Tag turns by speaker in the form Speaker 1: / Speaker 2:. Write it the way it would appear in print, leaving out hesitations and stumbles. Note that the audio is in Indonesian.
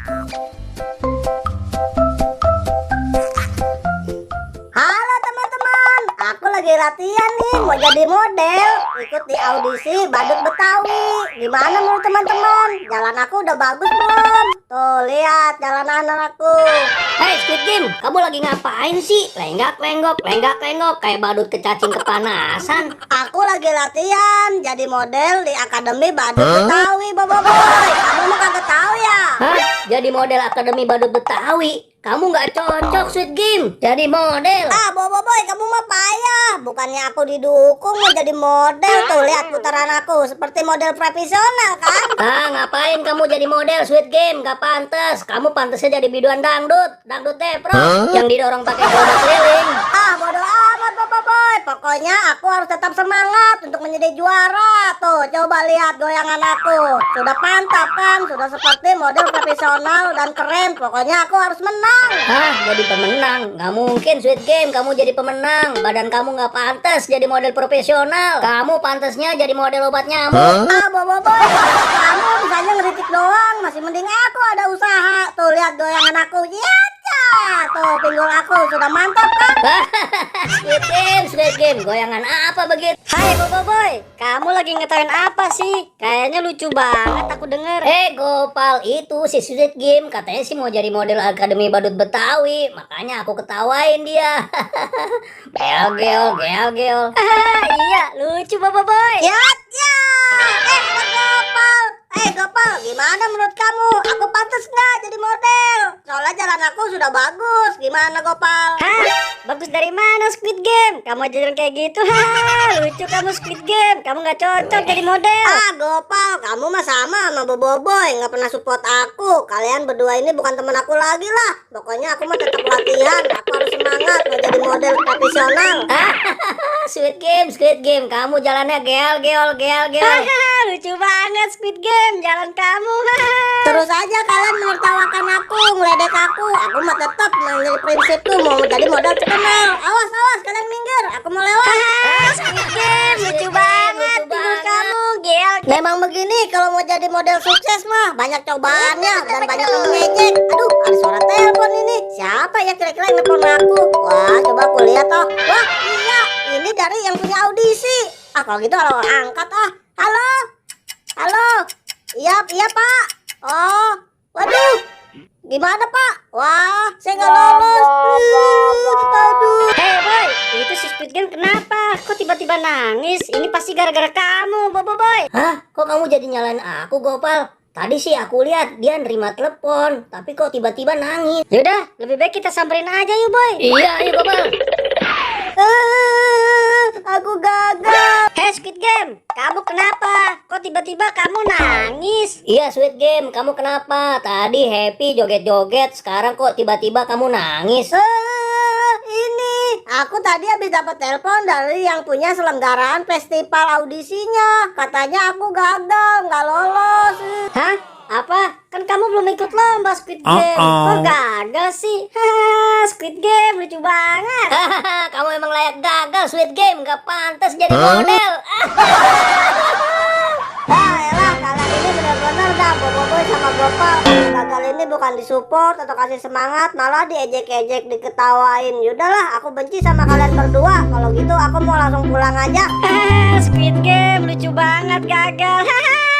Speaker 1: Halo teman-teman, aku lagi latihan nih mau jadi model, ikut di audisi badut Betawi. Gimana menurut teman-teman? Jalan aku udah bagus belum? Tuh lihat jalanan aku.
Speaker 2: Hei Squid Game, kamu lagi ngapain sih? Lenggak-lenggok kayak badut kecacing kepanasan.
Speaker 1: Aku lagi latihan jadi model di Akademi Badut Betawi, Boboiboy. Kamu mah kagak tahu ya?
Speaker 2: Hah? Jadi model Akademi Badut Betawi? Kamu nggak cocok Squid Game jadi model.
Speaker 1: Ah, Boboiboy, kamu mah payah. Bukannya aku didukung mau jadi model. Tuh lihat putaran aku seperti model profesional kan?
Speaker 2: Ah, ngapain kamu jadi model Squid Game? Gak pantas. Kamu pantasnya jadi biduan dangdut tepro yang didorong pakai roda keliling.
Speaker 1: Ah, bodo amat Boboiboy. Pokoknya aku harus tetap semangat untuk menjadi juara. Tuh, coba lihat goyangan aku. Sudah mantap kan? Sudah seperti model profesional dan keren. Pokoknya aku harus menang.
Speaker 2: Hah, jadi pemenang? Nggak mungkin Squid Game kamu jadi pemenang. Badan kamu nggak pantas jadi model profesional. Kamu pantasnya jadi model obat nyamuk.
Speaker 1: Ah, Boboiboy, kamu misalnya ngeritik doang. Masih mending aku ada usaha. Tuh, lihat goyangan aku. Ya, tuh pinggul aku sudah mantap kan?
Speaker 2: Squid Game, goyangan apa begitu?
Speaker 3: Hai Boboiboy, kamu lagi ngetawain apa sih? Kayaknya lucu banget aku denger.
Speaker 2: Gopal, itu si Squid Game katanya sih mau jadi model Akademi Badut Betawi, makanya aku ketawain dia. Geol.
Speaker 3: Iya, lucu Boboiboy.
Speaker 1: Ya. Gopal, gimana menurut kamu? Aku pantas nggak jadi model? Soalnya jalan aku sudah bagus. Gimana Gopal?
Speaker 3: Hah? Bagus dari mana Squid Game? Kamu jalan kayak gitu. Hah, lucu kamu Squid Game. Kamu nggak cocok jadi model.
Speaker 1: Ah, Gopal, kamu mah sama Boboiboy, nggak pernah support aku. Kalian berdua ini bukan teman aku lagi lah. Pokoknya aku mah tetap latihan. Aku harus semangat mau jadi model profesional.
Speaker 2: Squid Game, kamu jalannya geol.
Speaker 3: Hahaha, lucu banget Squid Game. Jalan kamu.
Speaker 1: Terus aja kalian menertawakan aku, ngeledek aku. Aku mah tetap menjadi prinsipku mau jadi model terkenal. Awas, kalian minggir. Aku mau lewat.
Speaker 3: Squid Game, lucu banget. Tidur kamu, gel.
Speaker 1: Memang begini kalau mau jadi model sukses mah banyak cobaannya dan banyak yang mengejek. Aduh, ada suara telepon ini. Siapa ya kira-kira yang nelfon aku? Wah, coba aku lihat toh. Wah, iya, ini dari yang punya audisi. Ah, kalau gitu halo angkat ah. Halo. Iya Pak. Oh, waduh. Gimana Pak? Wah, saya nggak lolos. Aduh.
Speaker 3: Hei boy, itu si Squid Game kenapa? Kok tiba-tiba nangis? Ini pasti gara-gara kamu, Boboiboy.
Speaker 2: Hah? Kok kamu jadi nyalain aku, Gopal? Tadi sih aku lihat dia nerima telepon, tapi kok tiba-tiba nangis.
Speaker 3: Yaudah, lebih baik kita samperin aja yuk boy.
Speaker 2: Iya, ayo Gopal.
Speaker 1: Aku gagal.
Speaker 3: Hei Squid Game, kamu kenapa? Kok tiba-tiba kamu nangis?
Speaker 2: Iya, Squid Game, kamu kenapa? Tadi happy joget-joget, sekarang kok tiba-tiba kamu nangis?
Speaker 1: Ini aku tadi habis dapat telepon dari yang punya selenggaraan festival audisinya. Katanya aku gagal, nggak lolos.
Speaker 3: Hah? Apa? Kan kamu belum ikut lomba Squid Game. Kok gagal sih? Hahaha, Squid Game lucu banget.
Speaker 2: Hahaha, kamu emang layak gagal, Squid Game, gak pantas jadi model.
Speaker 1: Elah, kalian ini benar-benar dah Boboiboy sama Gopal. Gagal ini bukan disupport atau kasih semangat, malah diejek-ejek, diketawain. Yaudahlah, aku benci sama kalian berdua. Kalau gitu aku mau langsung pulang aja.
Speaker 3: Squid Game lucu banget gagal. Hahaha.